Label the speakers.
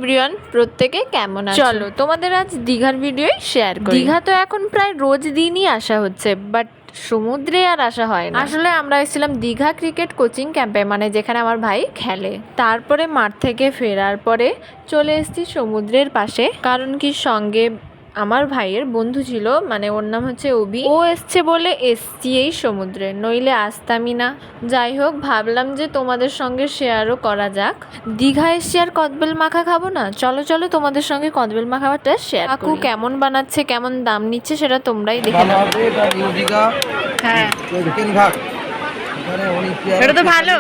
Speaker 1: Everyone, প্রত্যেকে কেমন আছো? চলো তোমাদের আজ দীঘার ভিডিওই শেয়ার করি। দীঘা তো এখন প্রায় রোজ দিনই আসা হচ্ছে, বাট সমুদ্রে আর আসা হয় না। আসলে আমরা এসেছিলাম দীঘা ক্রিকেট কোচিং ক্যাম্পে, মানে যেখানে আমার ভাই খেলে। তারপরে মাঠ থেকে ফেরার পরে চলে এসেছি সমুদ্রের পাশে, কারণ কি সঙ্গে আমার ভাইয়ের বন্ধু ছিল, মানে ওর নাম হচ্ছে অভি। ও এসছে বলে এসছি এই সমুদ্রে, নইলে আসতামই না। যাই হোক, ভাবলাম যে তোমাদের সঙ্গে শেয়ারও করা যাক। দীঘা এসছি আর কদবেল মাখা খাবো না? চলো চলো তোমাদের সঙ্গে কদবেল মাখাটা শেয়ার করি। কাকু কেমন বানাচ্ছে, কেমন দাম নিচ্ছে সেটা তোমরাই দেখে নাও। হ্যাঁ, এটা তো ভালো।